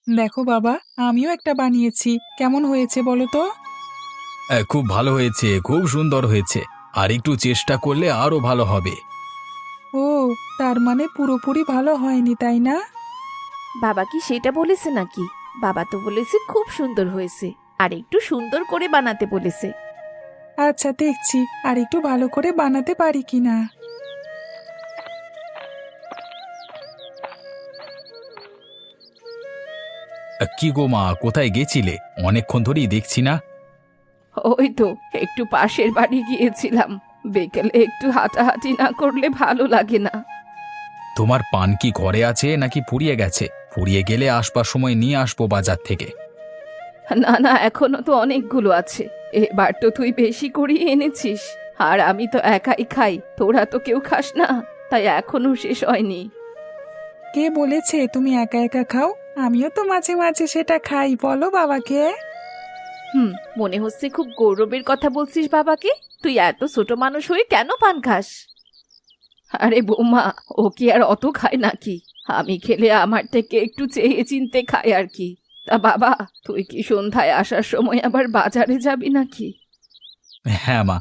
দেখো বাবা, আমিও একটা বানিয়েছি। কেমন হয়েছে বলো তো? খুব ভালো হয়েছে, খুব সুন্দর হয়েছে। আর একটু চেষ্টা করলে আরো ভালো হবে। ও, তার মানে পুরোপুরি ভালো হয়নি, তাই না? বাবা কি সেটা বলেছে নাকি? বাবা তো বলেছে খুব সুন্দর হয়েছে, আর একটু সুন্দর করে বানাতে বলেছে। আচ্ছা, দেখছি আর একটু ভালো করে বানাতে পারি কিনা। কি গো মা, কোথায় গেছিলে? অনেকক্ষণ ধরেই দেখছি না। ওই তো একটু পাশের বাড়ি গিয়েছিলাম। বিকেলে একটু হাঁটাহাঁটি না করলে ভালো লাগে না। তোমার পান কি ঘরে আছে নাকি ফুরিয়ে গেছে? ফুরিয়ে গেলে আসবার সময় নিয়ে আসবো বাজার থেকে। না না, এখনো তো অনেকগুলো আছে। এবার তো তুই বেশি করে এনেছিস, আর আমি তো একাই খাই, তোরা তো কেউ খাস না, তাই এখনো শেষ হয়নি। কে বলেছে তুমি একা একা খাও? আমিও তো মাঝে মাঝে সেটা খাই, বলো বাবাকে। মনে হচ্ছে খুব গৌরবের কথা বলছিস বাবাকে। তুই এত ছোট মানুষ হয়ে কেন পান খাস? আরে বৌমা, ও কি আর অত খায় নাকি? আমি খেলে আমার থেকে একটু চেয়ে চিনতে খায় আর কি। তা বাবা, তুই কি সন্ধ্যায় আসার সময় আবার বাজারে যাবি নাকি? হ্যাঁ মা,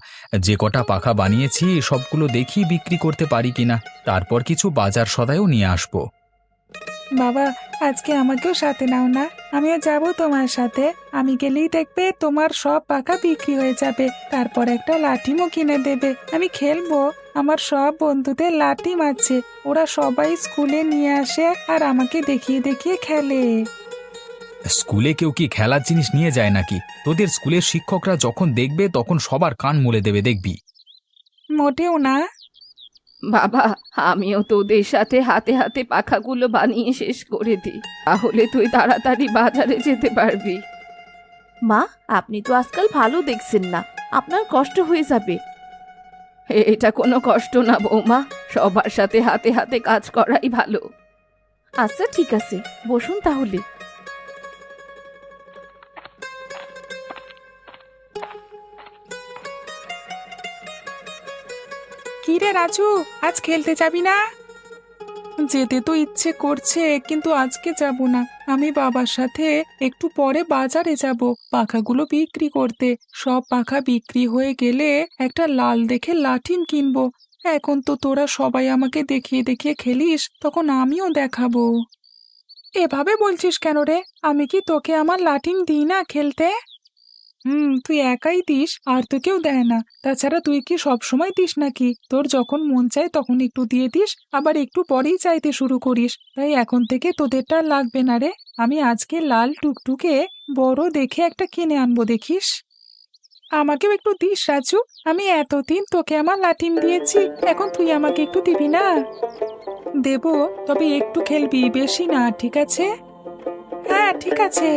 যে কটা পাখা বানিয়েছি সবগুলো দেখি বিক্রি করতে পারি কিনা, তারপর কিছু বাজার সদাইও নিয়ে আসবো। বাবা, আজকে আমাকেও সাথে নাও না। আমিও যাব তোমার সাথে। আমি গেলেই দেখবে তোমার সব পাখা বিক্রি হয়ে যাবে। তারপর একটা লাঠিমও কিনে দেবে, আমি খেলবো। আমার সব বন্ধুদের লাঠিম আছে, ওরা সবাই স্কুলে নিয়ে আসে আর আমাকে দেখিয়ে দেখিয়ে খেলে। স্কুলে কেউ কি খেলার জিনিস নিয়ে যায় নাকি? তোদের স্কুলের শিক্ষকরা যখন দেখবে তখন সবার কান মুলে দেবে, দেখবি। মোটেও না। বাবা, আমিও তোদের সাথে হাতে হাতে পাখাগুলো বানিয়ে শেষ করে দিই, তাহলে তুই তাড়াতাড়ি বাজারে যেতে পারবি। মা, আপনি তো আজকাল ভালো দেখছেন না, আপনার কষ্ট হয়ে যাবে। এটা কোনো কষ্ট না বৌমা, সবার সাথে হাতে হাতে কাজ করাই ভালো। আচ্ছা ঠিক আছে, বসুন তাহলে। কি রে রাজু, আজ খেলতে যাবি না? যেতে তো ইচ্ছে করছে, কিন্তু আজকে যাব না। আমি বাবার সাথে একটু পরে বাজারে যাব পাখাগুলো বিক্রি করতে। সব পাখা বিক্রি হয়ে গেলে একটা লাল দেখে লাঠিম কিনবো। এখন তো তোরা সবাই আমাকে দেখিয়ে দেখিয়ে খেলিস, তখন আমিও দেখাবো। এভাবে বলছিস কেন রে? আমি কি তোকে আমার লাঠিম দিই না খেলতে? তুই একাই দিস, আর তো কেউ দেয় না। তাছাড়া তুই কি সব সময় দিস নাকি? তোর যখন মন চায় তখন একটু দিয়ে দিস, আবার একটু পরেই চাইতে শুরু করিস। তাই এখন থেকে তোদেরটা আর লাগবে না রে। আমি আজকে লাল টুকটুকে বড় দেখে একটা কিনে আনবো, দেখিস। আমাকেও একটু দিস রাজু। আমি এতদিন তোকে আমার লাঠিম দিয়েছি, এখন তুই আমাকে একটু দিবি না? দেবো, তবে একটু খেলবি, বেশি না, ঠিক আছে? হ্যাঁ, ঠিক আছে।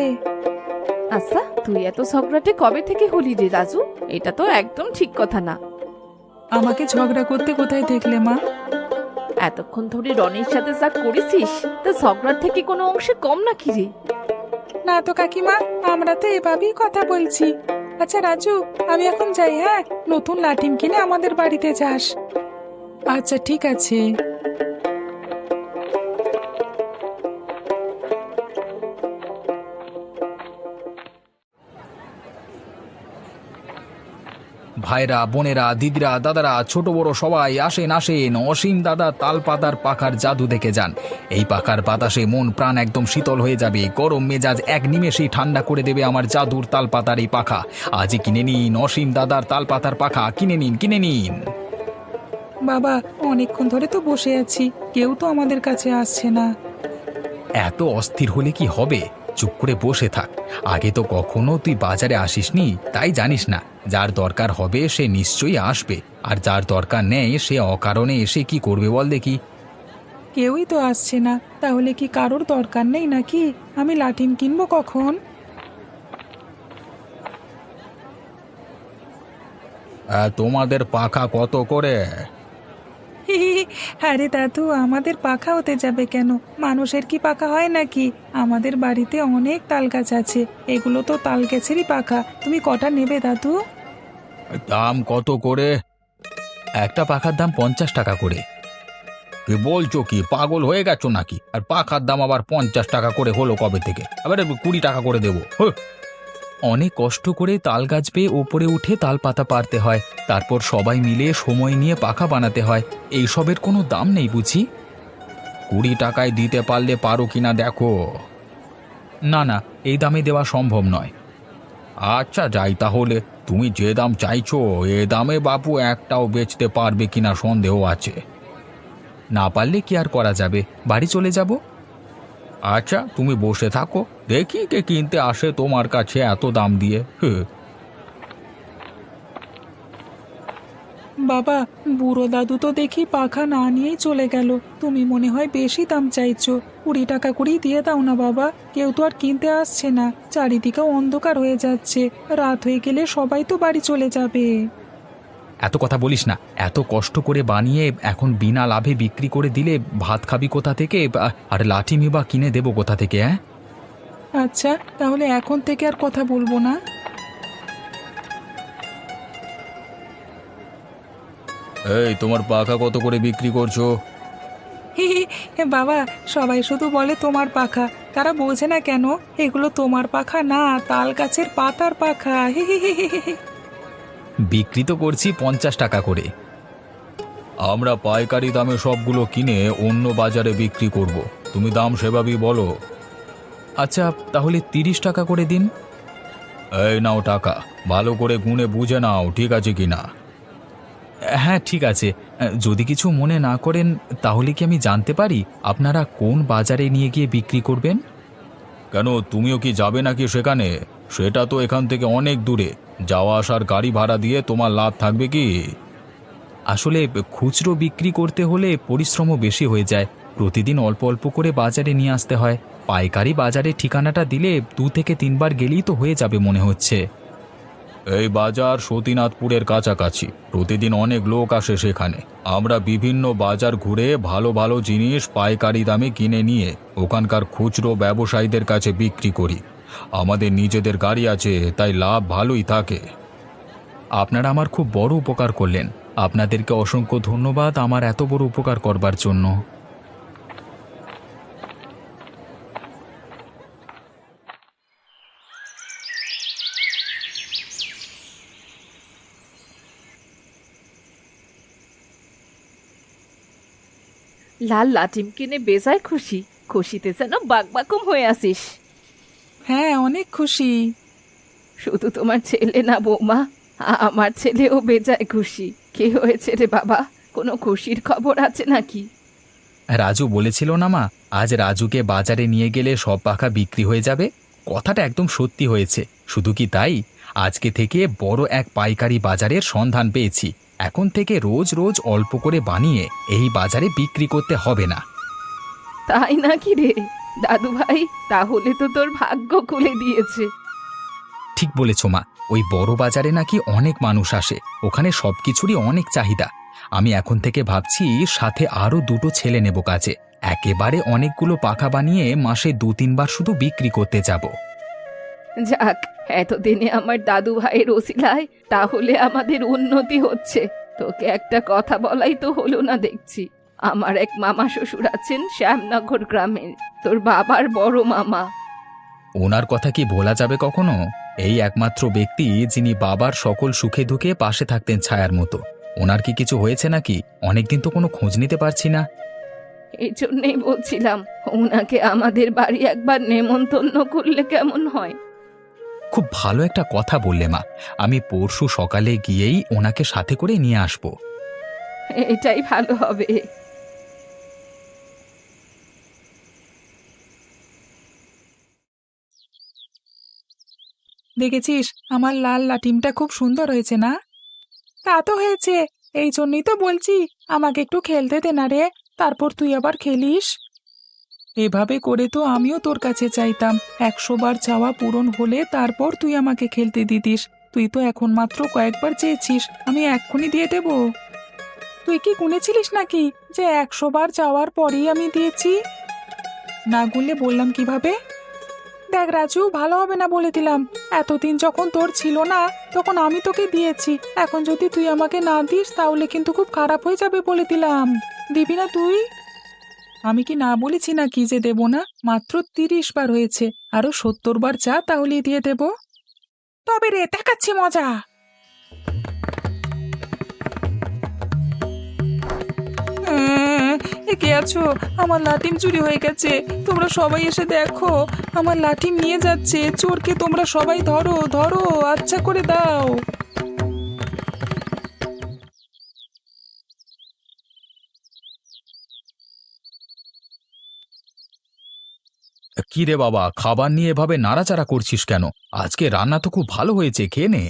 আচ্ছা, তুই এত ঝগড়াটে কবে থেকে হলি রে রাজু? এটা তো একদম ঠিক কথা না। আমাকে ঝগড়া করতে কোথায় দেখলে মা? এতক্ষণ ধরে রনির সাথে যা করেছিস, তা ঝগড়ার থেকে কোনো অংশে কম নাকি রে? না তো কাকিমা, আমরা তো এভাবেই কথা বলছি। আচ্ছা রাজু, আমি এখন যাই, হ্যাঁ? নতুন লাঠিম কিনে আমাদের বাড়িতে যাস। আচ্ছা, ঠিক আছে। ভাইরা, বোনেরা, দিদিরা, দাদারা, ছোট বড় সবাই আসেন আসেন, অসীম দাদা তালপাতার পাখার জাদু দেখে যান। এই পাখার বাতাসে মন প্রাণ একদম শীতল হয়ে যাবে, গরম মেজাজ এক নিমেষেই ঠান্ডা করে দেবে আমার জাদুর তালপাতার এই পাখা। আজই কিনে নিন অসীম দাদার তালপাতার পাখা, কিনে নিন, কিনে নিন। বাবা, অনেকক্ষণ ধরে তো বসে আছি, কেউ তো আমাদের কাছে আসছে না। এত অস্থির হলে কি হবে? চুপ করে বসে থাক। আগে তো কখনো তুই বাজারে আসিসনি, তাই জানিস না। যার দরকার হবে সে নিশ্চয়ই আসবে, আর যার দরকার নেই সে অকারণে এসে কি করবে বল দেখি। কেউই তো আসছে না, তাহলে কি কারোর দরকার নেই নাকি? আমি লাঠিম কিনবো কখন? তোমাদের পাখা কত করে? আরে দাদু, আমাদের পাখা হতে যাবে কেন? মানুষের কি পাখা হয় নাকি? আমাদের বাড়িতে অনেক তাল গাছ আছে, এগুলো তো তাল গাছেরই পাখা। তুমি কটা নেবে দাদু? দাম কত করে? একটা পাখার দাম 50 টাকা করে। কি বলছো কি, পাগল হয়ে গেছো নাকি? আর পাখার দাম আবার 50 টাকা করে হলো কবে থেকে? আবার 20 টাকা করে দেবো। অনেক কষ্ট করে তাল গাছ বেয়ে ওপরে উঠে তাল পাতা পারতে হয়, তারপর সবাই মিলে সময় নিয়ে পাখা বানাতে হয়। এইসবের কোনো দাম নেই বুঝি। 20 টাকায় দিতে পারলে পারো কিনা দেখো। না না, এই দামে দেওয়া সম্ভব নয়। আচ্ছা যাই তাহলে, তুমি যে দাম চাইছো এ দামে বাপু একটাও বেচতে পারবে কিনা সন্দেহ আছে। না পারলে কি আর করা যাবে, বাড়ি চলে যাব। আচ্ছা তুমি বসে থাকো, দেখি কে কিনতে আসে তোমার কাছে এত দাম দিয়ে। বাবা, বুড়ো দাদু তো দেখি পাখা না নিয়েই চলে গেল। তুমি মনে হয় বেশি দাম চাইছো। 20 টাকা করেই দিয়ে দাও না বাবা, কেউ তো আর কিনতে আসছে না, চারিদিকে অন্ধকার হয়ে যাচ্ছে, রাত হয়ে গেলে সবাই তো বাড়ি চলে যাবে। এত কথা বলিস না, এত কষ্ট করে বানিয়ে এখন বিনা লাভে বিক্রি করে দিলে ভাত খাবি কোথা থেকে? আর লাঠি বা কিনে দেবো কোথা থেকে? হ্যাঁ আচ্ছা, তাহলে এখন থেকে আর কথা বলবো না। এই তোমার পাখা কত করে বিক্রি করছো? বাবা, সবাই শুধু বলে তোমার পাখা, তারা বোঝে না কেন এগুলো তোমার পাখা না, তাল গাছের পাতার পাখা। বিক্রি তো করছি 50 টাকা করে। আমরা পাইকারি দামে সবগুলো কিনে অন্য বাজারে বিক্রি করব, তুমি দাম সেভাবেই বলো। আচ্ছা তাহলে 30 টাকা করে দিন। এই নাও টাকা, ভালো করে গুনে বুঝে নাও ঠিক আছে কিনা। হ্যাঁ ঠিক আছে, যদি কিছু মনে না করেন তাহলে কি আমি জানতে পারি আপনারা কোন বাজারে নিয়ে গিয়ে বিক্রি করবেন? কেন, তুমিও কি যাবে নাকি সেখানে? সেটা তো এখান থেকে অনেক দূরে, যাওয়া আসার গাড়ি ভাড়া দিয়ে তোমার লাভ থাকবে কি? আসলে খুচরো বিক্রি করতে হলে পরিশ্রমও বেশি হয়ে যায়, প্রতিদিন অল্প অল্প করে বাজারে নিয়ে আসতে হয়। পাইকারি বাজারে ঠিকানাটা দিলে 2 থেকে 3 বার গেলেই তো হয়ে যাবে মনে হচ্ছে। এই বাজার সতীনাথপুরের কাছাকাছি, প্রতিদিন অনেক লোক আসে সেখানে। আমরা বিভিন্ন বাজার ঘুরে ভালো ভালো জিনিস পাইকারি দামে কিনে নিয়ে ওখানকার খুচরো ব্যবসায়ীদের কাছে বিক্রি করি। আমাদের নিজেদের গাড়ি আছে, তাই লাভ ভালোই থাকে। আপনারা আমার খুব বড় উপকার করলেন, আপনাদেরকে অসংখ্য ধন্যবাদ আমার এত বড় উপকার করবার জন্য। লাল লাটিম কিনে বেজায় খুশি, খুশিতে যেন বাকবাকুম হয়ে আসিস। হ্যাঁ, অনেক খুশি। শুধু তোমার ছেলে না বৌমা, আমার ছেলেও বেজায় খুশি। কি হয়েছে রে বাবা, কোনো খুশির খবর আছে নাকি? রাজু বলেছিল না মা, আজ রাজুকে বাজারে নিয়ে গেলে সব পাখা বিক্রি হয়ে যাবে। কথাটা একদম সত্যি হয়েছে। শুধু কি তাই, আজকে থেকে বড় এক পাইকারি বাজারের সন্ধান পেয়েছি। এখন থেকে রোজ রোজ অল্প করে বানিয়ে এই বাজারে বিক্রি করতে হবে না। তাই নাকি রে দাদু ভাই, তাহলে তো তোর ভাগ্য খুলে দিয়েছে। ঠিক বলেছ মা, ওই বড় বাজারে নাকি অনেক মানুষ আসে, ওখানে সবকিছুরই অনেক চাহিদা। আমি এখন থেকে ভাবছি সাথে আরো 2টো ছেলে নেব কাজে, একেবারে অনেকগুলো পাখা বানিয়ে মাসে 2-3 বার শুধু বিক্রি করতে যাব। যাক, এতদিনে আমার দাদু ভাইয়ের ওসিলায় তাহলে আমাদের উন্নতি হচ্ছে। তোকে একটা কথা বলাই তো হলো না দেখছি। আমার এক মামা শ্বশুর আছেন শ্যামনগর গ্রামের, তোর বাবার বড় মামা। ওনার কথা কি ভোলা যাবে কখনো? এই একমাত্র ব্যক্তি যিনি বাবার সকল সুখে দুঃখে পাশে থাকতেন ছায়ার মতো। ওনার কি কিছু হয়েছে নাকি? অনেকদিন তো কোনো খোঁজ নিতে পারছি না। এই জন্যেই বলছিলাম ওনাকে আমাদের বাড়ি একবার নেমন্তন্ন করলে কেমন হয়। খুব ভালো একটা কথা বললে মা, আমি পরশু সকালে গিয়েই ওনাকে সাথে করে নিয়ে আসব। এটাই ভালো হবে। দেখেছিস আমার লাল লাটিমটা খুব সুন্দর হয়েছে না? তা তো হয়েছে, এই জন্যই তো বলছি আমাকে একটু খেলতে দে না রে, তারপর তুই আবার খেলিস। এভাবে করে তো আমিও তোর কাছে চাইতাম, 100 বার চাওয়া পূরণ হলে তারপর তুই আমাকে খেলতে দিতিস। তুই তো এখন মাত্র কয়েকবার চেয়েছিস, আমি এক্ষুনি দিয়ে দেব। তুই কি গুনেছিলিস নাকি যে 100 বার চাওয়ার পরেই আমি দিয়েছি? না গুনলে বললাম কিভাবে? দেখ রাজু, ভালো হবে না বলে দিলাম। এতদিন যখন তোর ছিল না তখন আমি তোকে দিয়েছি, এখন যদি তুই আমাকে না দিস তাহলে কিন্তু খুব খারাপ হয়ে যাবে বলে দিলাম। দিবি না তুই? আমি কি না বলেছি না কি যে দেব না? মাত্র 30 বার হয়েছে, আরো 70 বার চা তাহলেই দিয়ে দেব। তবে রে দেখাচ্ছি মজা। কে আছো? আমার লাটিম চুরি হয়ে গেছে, তোমরা সবাই এসে দেখো। আমার লাঠিম নিয়ে যাচ্ছে, চোরকে তোমরা সবাই ধরো ধরো, আচ্ছা করে দাও। কি রে বাবা, খাবার নিয়ে এভাবে নাড়াচাড়া করছিস কেন? আজকে রান্না তো খুব ভালো হয়েছে, খেয়ে নে।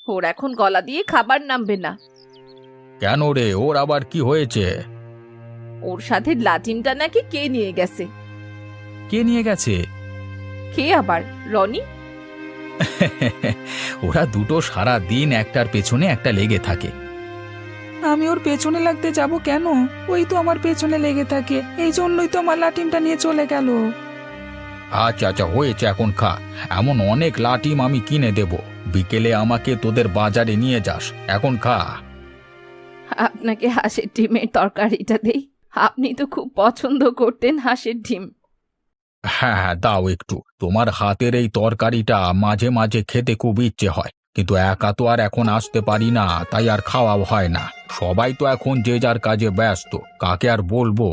ওর এখন গলা দিয়ে খাবার নামবে না। কেন রে, ওর আবার কি হয়েছে? ওর সাথে লাটিমটা নাকি কে নিয়ে গেছে। কে নিয়ে গেছে? কে আবার? রনি? ওরা দুটো সারা দিন একটার পেছনে একটা লেগে থাকে। আমি ওর পেছনে লাগতে যাব কেন? ওই তো আমার পেছনে লেগে থাকে, এই জন্যই তো আমার লাটিমটা নিয়ে চলে গেল। আচ্ছা আচ্ছা, হয়েছে, এখন খা। এমন অনেক লাটিম আমি কিনে দেব, বিকেলে আমাকে তোদের বাজারে নিয়ে যাস। এখন খা। আপনাকে হাঁসের ডিমের তরকারিটা দেই? আপনি তো খুব পছন্দ করতেন হাঁসের ডিম। হ্যাঁ হ্যাঁ, দাও একটু। তোমার হাতের এই তরকারিটা মাঝে মাঝে খেতে খুব ইচ্ছে হয়, কিন্তু একা তো আর এখন আসতে পারি না, তাই আর খাওয়াও হয় না। সবাই তো এখন যে যার কাজে ব্যস্ত, কাকে আর বলবো।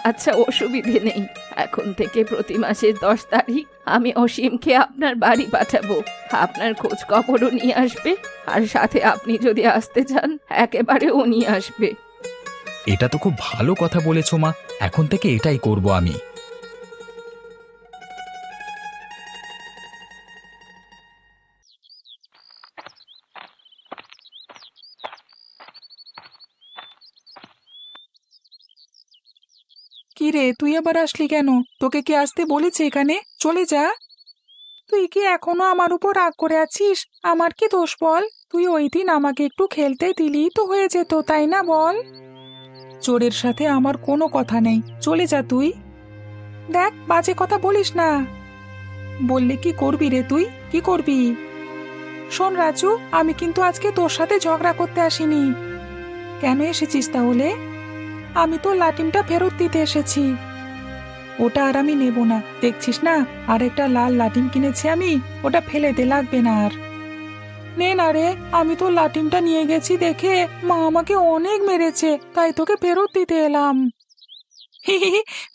আচ্ছা, অসুবিধে নেই। এখন থেকে প্রতি মাসের 10 তারিখ আমি অসীমকে আপনার বাড়ি পাঠাবো। আপনার খোঁজ খবরও নিয়ে আসবে, আর সাথে আপনি যদি আসতে চান একেবারে ও নিয়ে আসবে। এটা তো খুব ভালো কথা বলেছো মা, এখন থেকে এটাই করব আমি। কি রে, তুই আবার আসলি কেন? তোকে কি আসতে বলেছে এখানে? চলে যা। তুই কি এখনো আমার উপর রাগ করে আছিস? আমার কি দোষ বল? তুই ওই দিন আমাকে একটু খেলতে দিলি তো হয়ে যেত, তাই না বল? চোরের সাথে আমার কোনো কথা নেই, চলে যা তুই। দেখ, বাজে কথা বলিস না। বললে কি করবি রে তুই? কি করবি? শোন রাজু, আমি কিন্তু আজকে তোর সাথে ঝগড়া করতে আসিনি। কেন এসেছিস তাহলে? আমি তো লাটিমটা ফেরত দিতে এসেছি। ওটা আর আমি নেব না, দেখছিস না আর একটা লাল লাটিম কিনেছি আমি, ওটা ফেলে দে, লাগবে না আর। নে না রে, আমি তো লাটিমটা নিয়ে গেছি দেখে মা আমাকে অনেক মেরেছে, তাই তোকে ফেরত দিতে এলাম।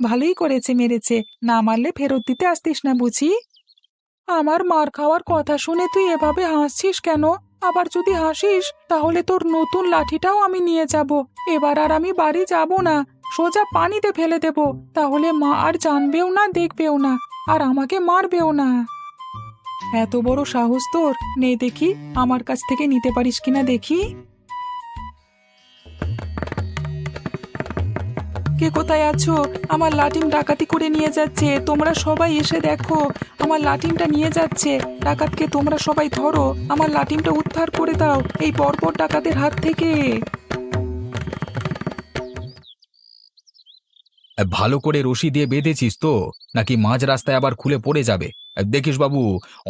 ভালোই করেছে, মেরেছে, না মারলে ফেরত দিতে আসতিস না বুঝি। আমার মার খাওয়ার কথা শুনে তুই এভাবে হাসছিস কেন? আবার যদি হাসিস তাহলে তোর নতুন লাঠিটাও আমি নিয়ে যাব। এবার আর আমি বাড়ি যাব না, সোজা পানিতে ফেলে দেব, তাহলে মা আর জানবেও না, দেখবেও না, আর আমাকে মারবেও না। এত বড় সাহস তোর? নে দেখি, আমার কাছ থেকে নিতে পারিস কিনা দেখি। কে কোথায় আছো? আমার লাটিম ডাকাতি করে নিয়ে যাচ্ছে, তোমরা সবাই এসে দেখো। আমার লাটিমটা নিয়ে যাচ্ছে, ডাকাতকে তোমরা সবাই ধরো, আমার লাটিমটা উদ্ধার করে দাও এই বর্বর ডাকাতের হাত থেকে। ভালো করে রশি দিয়ে বেঁধেছিস তো, নাকি মাঝ রাস্তায় আবার খুলে পড়ে যাবে? দেখিস বাবু,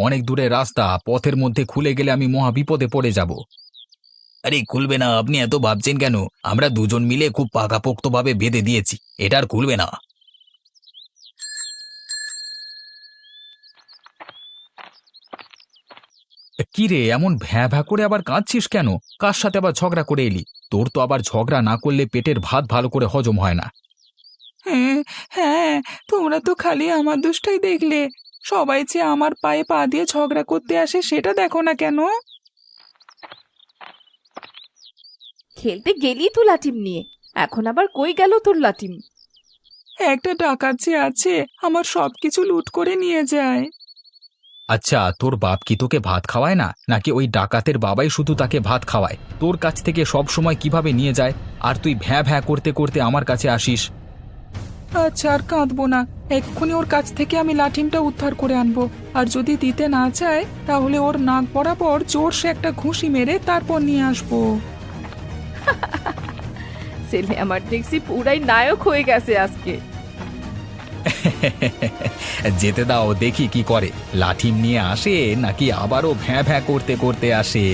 অনেক দূরে রাস্তা, পথের মধ্যে খুলে গেলে আমি মহা বিপদে পড়ে যাব। আরে খুলবে না, আপনি এত ভাবছেন কেন? আমরা দুজন মিলে খুব পাকাপোক্তভাবে বেঁধে দিয়েছি, এটা আর খুলবে না। কি রে, এমন ভ্যাঁ ভ্যাঁ করে আবার কাঁদছিস কেন? কার সাথে আবার ঝগড়া করে এলি? তোর তো আবার ঝগড়া না করলে পেটের ভাত ভালো করে হজম হয় না। হ্যাঁ হ্যাঁ, তোমরা তো খালি আমার দোষটাই দেখলে। সবাই যে আমার পায়ে পা দিয়ে ঝগড়া করতে আসে সেটা দেখো না কেন? খেলতে গেলি তো লাটিম নিয়ে, এখন আবার কই গেল তোর লাটিম? একটা ডাকাত যে আছে, আমার সবকিছু লুট করে নিয়ে যায়। আচ্ছা, তোর বাপ কি তোকে ভাত খাওয়ায় না, নাকি ওই ডাকাতের বাবাই শুধু তাকে ভাত খাওয়ায়? তোর কাছ থেকে সব সময় কিভাবে নিয়ে যায়, আর তুই ভ্যাঁ ভ্যাঁ করতে করতে আমার কাছে আসিস? আচ্ছা, আর কাঁদবো না, এক্ষুনি ওর কাছ থেকে আমি লাঠিমটা উদ্ধার করে আনবো। আর যদি দিতে না চায় তাহলে ওর নাক বরাবর জোরসে একটা ঘুষি মেরে তারপর নিয়ে আসবো। ছেলে আমার দেখছি পুরাই নায়ক হয়ে গেছে আজকে। যেতে দাও, দেখি কি করে, লাঠিম নিয়ে আসে নাকি আবারও ভ্যাঁ ভ্যাঁ করতে করতে আসে।